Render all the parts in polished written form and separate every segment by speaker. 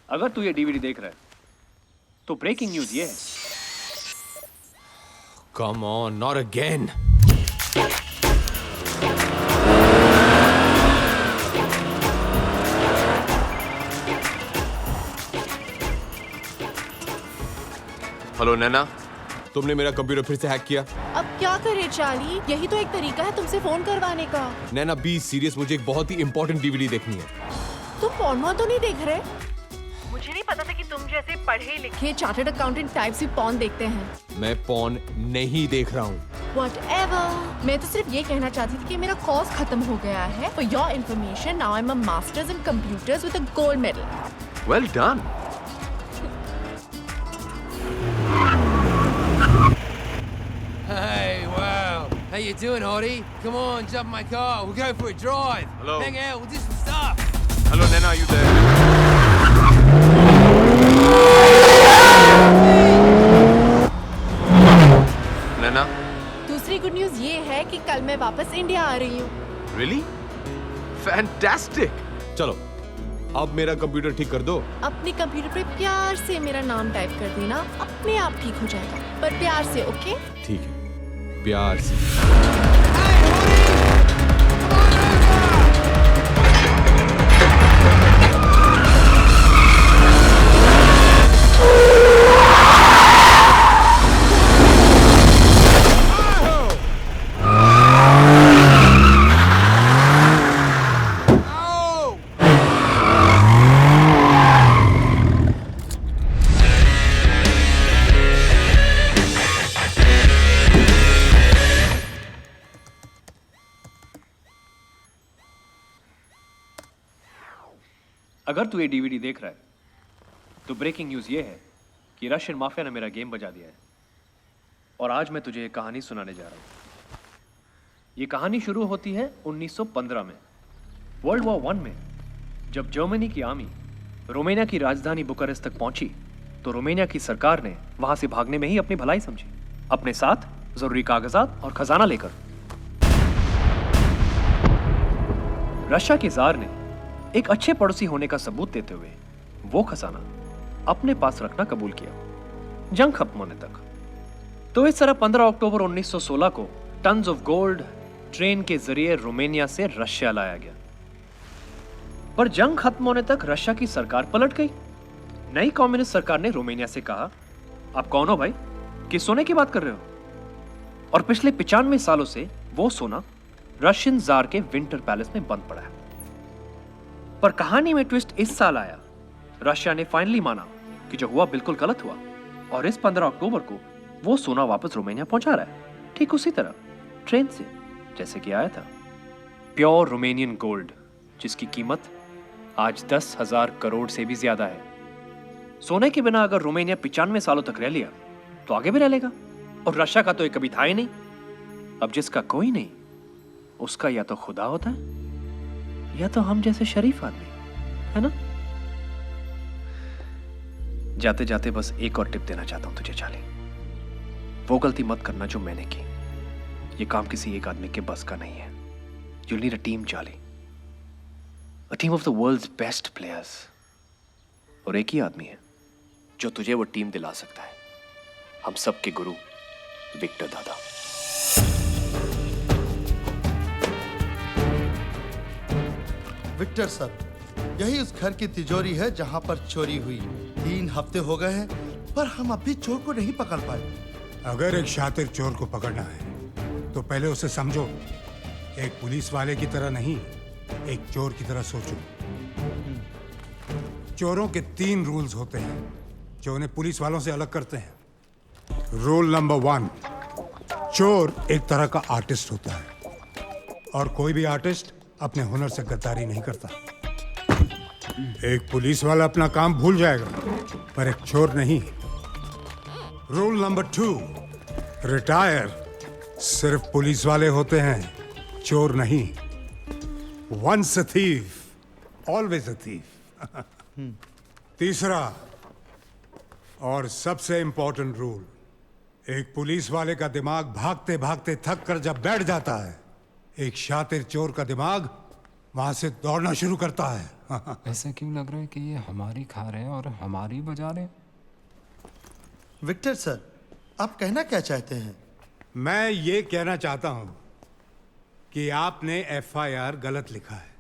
Speaker 1: अगर तू ये डीवीडी देख रहा है तो ब्रेकिंग न्यूज ये है।
Speaker 2: Come on, not again. Hello Naina, तुमने मेरा कंप्यूटर फिर से हैक किया।
Speaker 3: अब क्या करे चार्ली, यही तो एक तरीका है तुमसे फोन करवाने का।
Speaker 2: नैना बी सीरियस, मुझे एक बहुत ही इंपॉर्टेंट डीवीडी देखनी है।
Speaker 3: तुम पॉर्न तो नहीं देख रहे? मुझे नहीं पता था कि तुम जैसे पढ़े लिखे चार्टर्ड अकाउंटेंट टाइप्स भी पॉर्न देखते हैं।
Speaker 2: मैं पॉर्न नहीं देख रहा हूँ।
Speaker 3: Whatever. मैं तो सिर्फ ये कहना चाहती थी कि मेरा कोर्स खत्म हो गया है। For your information, now I'm a master's in computers with a gold medal.
Speaker 2: Well done.
Speaker 4: Hey, wow. How you doing, Hottie? Come on, jump in my car. We'll go for a drive.
Speaker 2: Hello.
Speaker 4: Hang out, we'll do some stuff.
Speaker 2: Hello Nैना, are you there? नैना,
Speaker 3: दूसरी good news ये है कि कल मैं वापस India आ रही हूँ।
Speaker 2: really? Fantastic. चलो, अब मेरा कंप्यूटर ठीक कर दो।
Speaker 3: अपने कंप्यूटर पे प्यार से मेरा नाम टाइप कर देना, अपने आप ठीक हो जाएगा। पर प्यार से, ओके?
Speaker 2: ठीक है, प्यार से।
Speaker 1: अगर तू ये डीवीडी देख रहा है तो ब्रेकिंग न्यूज ये है कि रशियन माफिया ने मेरा गेम बजा दिया है और आज मैं तुझे एक कहानी सुनाने जा रहा हूं। ये कहानी शुरू होती है 1915 में, वर्ल्ड वॉर 1 में। जब जर्मनी की आर्मी रोमानिया की राजधानी बुखारेस्ट तक पहुंची तो रोमानिया की सरकार ने वहां से भागने में ही अपनी भलाई समझी, अपने साथ जरूरी कागजात और खजाना लेकर। रशिया के जार ने एक अच्छे पड़ोसी होने का सबूत देते हुए वो खजाना अपने पास रखना कबूल किया, जंग खत्म होने तक। तो इस तरह 15 अक्टूबर 1916 को टन्स ऑफ गोल्ड ट्रेन के जरिए रोमानिया से रशिया लाया गया। पर जंग खत्म होने तक रशिया की सरकार पलट गई। नई कम्युनिस्ट सरकार ने रोमानिया से कहा, आप कौन हो भाई, किस सोने की बात कर रहे हो? और पिछले 95 सालों से वो सोना रशियन जार के विंटर पैलेस में बंद पड़ा है। पर कहानी में ट्विस्ट इस साल आया। रशिया ने फाइनली माना कि जो हुआ बिल्कुल गलत हुआ और इस 15 अक्टूबर को वो सोना वापस रोमानिया पहुंचा रहा है, ठीक उसी तरह ट्रेन से जैसे कि आया था। प्योर रोमानियन गोल्ड, जिसकी कीमत आज 10,000 करोड़ से भी ज्यादा है। सोने के बिना अगर रोमानिया 95 सालों तक रह लिया तो आगे भी रह लेगा। और रशिया का तो ये कभी था ही नहीं। अब जिसका कोई नहीं, उसका या तो खुदा होता है या तो हम जैसे शरीफ आदमी, है ना? जाते जाते बस एक और टिप देना चाहता हूं तुझे चार्ली। वो गलती मत करना जो मैंने की। ये काम किसी एक आदमी के बस का नहीं है। You'll need a team, Charlie. A team of the world's best players। और एक ही आदमी है जो तुझे वो टीम दिला सकता है। हम सब के गुरु विक्टर दादा।
Speaker 5: विक्टर सर, यही उस घर की तिजोरी है जहां पर चोरी हुई। 3 हफ्ते हो गए हैं पर हम अब भी चोर को नहीं पकड़ पाए।
Speaker 6: अगर एक शातिर चोर को पकड़ना है तो पहले उसे समझो। एक पुलिस वाले की तरह नहीं, एक चोर की तरह सोचो। चोरों के 3 रूल्स होते हैं जो उन्हें पुलिस वालों से अलग करते हैं। रूल नंबर 1, चोर एक तरह का आर्टिस्ट होता है और कोई भी आर्टिस्ट अपने हुनर से गद्दारी नहीं करता। एक पुलिस वाला अपना काम भूल जाएगा पर एक चोर नहीं। रूल नंबर 2, रिटायर सिर्फ पुलिस वाले होते हैं, चोर नहीं। Once a thief always a thief. तीसरा और सबसे इंपॉर्टेंट रूल, एक पुलिस वाले का दिमाग भागते भागते थक कर जब बैठ जाता है, एक शातिर चोर का दिमाग वहां से दौड़ना शुरू करता है।
Speaker 7: ऐसा क्यों लग रहा है कि ये हमारी खा रहे हैं और हमारी बजा रहे हैं?
Speaker 5: विक्टर सर, आप कहना क्या चाहते हैं?
Speaker 6: मैं ये कहना चाहता हूं कि आपने एफआईआर गलत लिखा है।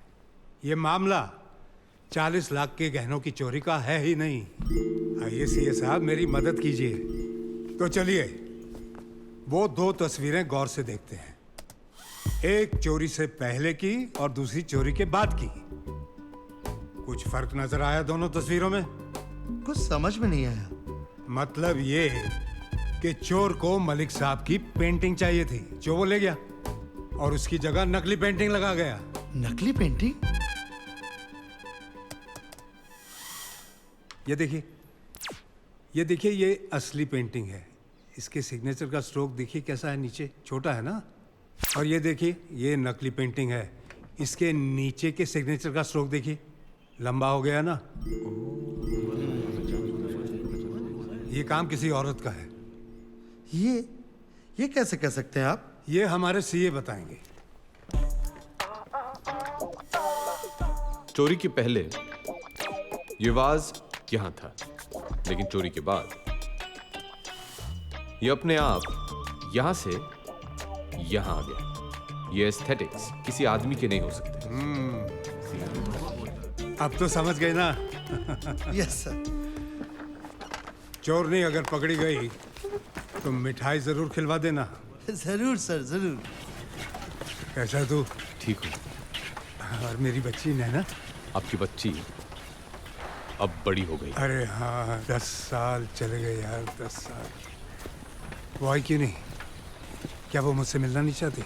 Speaker 6: ये मामला 40 लाख के गहनों की चोरी का है ही नहीं। आइए सीए साहब, मेरी मदद कीजिए। तो चलिए वो 2 तस्वीरें गौर से देखते हैं। एक चोरी से पहले की और दूसरी चोरी के बाद की। कुछ फर्क नजर आया दोनों तस्वीरों में?
Speaker 5: कुछ समझ में नहीं आया।
Speaker 6: मतलब ये कि चोर को मलिक साहब की पेंटिंग चाहिए थी, जो वो ले गया और उसकी जगह नकली पेंटिंग लगा गया।
Speaker 5: नकली पेंटिंग?
Speaker 6: ये देखिए, ये देखिए, ये असली पेंटिंग है। इसके सिग्नेचर का स्ट्रोक देखिए कैसा है, नीचे छोटा है ना। और ये देखिए, ये नकली पेंटिंग है। इसके नीचे के सिग्नेचर का स्ट्रोक देखिए, लंबा हो गया ना। ये काम किसी औरत का है।
Speaker 5: ये कैसे कह सकते हैं आप?
Speaker 6: ये हमारे सीए बताएंगे।
Speaker 2: चोरी के पहले ये वाज यहां था, लेकिन चोरी के बाद ये अपने आप यहां से यहां आ गया। ये एस्थेटिक्स किसी आदमी के नहीं हो सकते।
Speaker 6: अब तो समझ गए ना।
Speaker 5: Yes sir.
Speaker 6: चोरनी अगर पकड़ी गई तो मिठाई जरूर खिलवा देना।
Speaker 5: जरूर सर, जरूर।
Speaker 6: कैसा तू?
Speaker 2: ठीक हो?
Speaker 6: और मेरी बच्ची नैना?
Speaker 2: आपकी बच्ची अब बड़ी हो गई।
Speaker 6: अरे हाँ, 10 साल चले गए यार, 10 साल। वो आई क्यों नहीं? क्या वो मुझसे मिलना नहीं चाहती?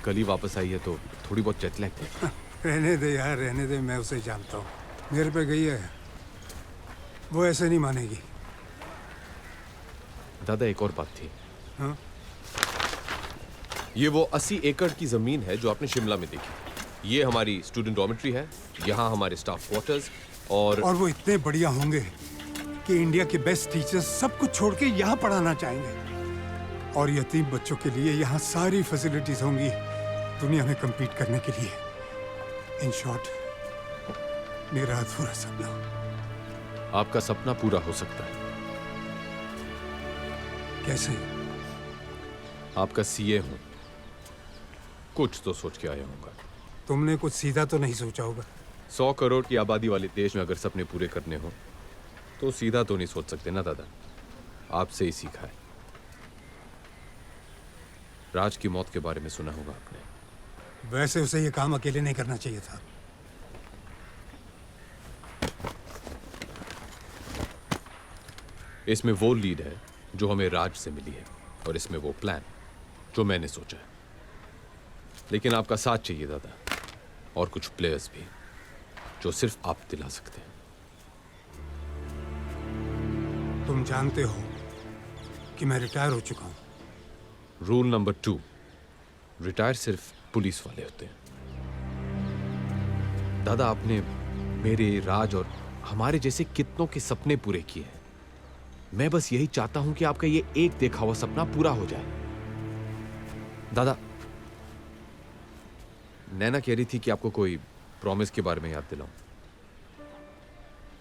Speaker 2: कल ही वापस आई है तो थोड़ी बहुत जेट लैग है।
Speaker 6: रहने दे यार, रहने दे। मैं उसे जानता हूँ, मेरे पे गई है। वो ऐसे नहीं मानेगी।
Speaker 2: दादा, एक और बात थी।
Speaker 6: हाँ?
Speaker 2: ये वो 80 एकड़ की जमीन है जो आपने शिमला में देखी। ये हमारी स्टूडेंट डॉर्मेट्री है, यहाँ हमारे स्टाफ क्वार्टर्स और
Speaker 6: वो इतने बढ़िया होंगे कि इंडिया के बेस्ट टीचर्स सब कुछ छोड़ के यहाँ पढ़ाना चाहेंगे। और यतीम बच्चों के लिए यहाँ सारी फैसिलिटीज होंगी दुनिया में compete करने के लिए। इन शॉर्ट, मेरा अधूरा सपना।
Speaker 2: आपका सपना पूरा हो सकता है।
Speaker 6: कैसे?
Speaker 2: आपका सीए हूं, कुछ तो सोच के आया हूँगा।
Speaker 6: तुमने कुछ सीधा तो नहीं सोचा होगा।
Speaker 2: 100 करोड़ की आबादी वाले देश में अगर सपने पूरे करने हो तो सीधा तो नहीं सोच सकते ना दादा। आपसे ही सीखा है। राज की मौत के बारे में सुना होगा आपने।
Speaker 6: वैसे उसे ये काम अकेले नहीं करना चाहिए था।
Speaker 2: इसमें वो लीड है जो हमें राज से मिली है और इसमें वो प्लान जो मैंने सोचा है। लेकिन आपका साथ चाहिए दादा, और कुछ प्लेयर्स भी जो सिर्फ आप दिला सकते हैं।
Speaker 6: तुम जानते हो कि मैं रिटायर हो चुका हूं।
Speaker 2: रूल नंबर 2, रिटायर सिर्फ पुलिस वाले होते हैं। दादा, आपने मेरे, राज और हमारे जैसे कितनों के सपने पूरे किए हैं। मैं बस यही चाहता हूं कि आपका ये एक देखा हुआ सपना पूरा हो जाए। दादा, नैना कह रही थी कि आपको कोई प्रॉमिस के बारे में याद दिलाऊं।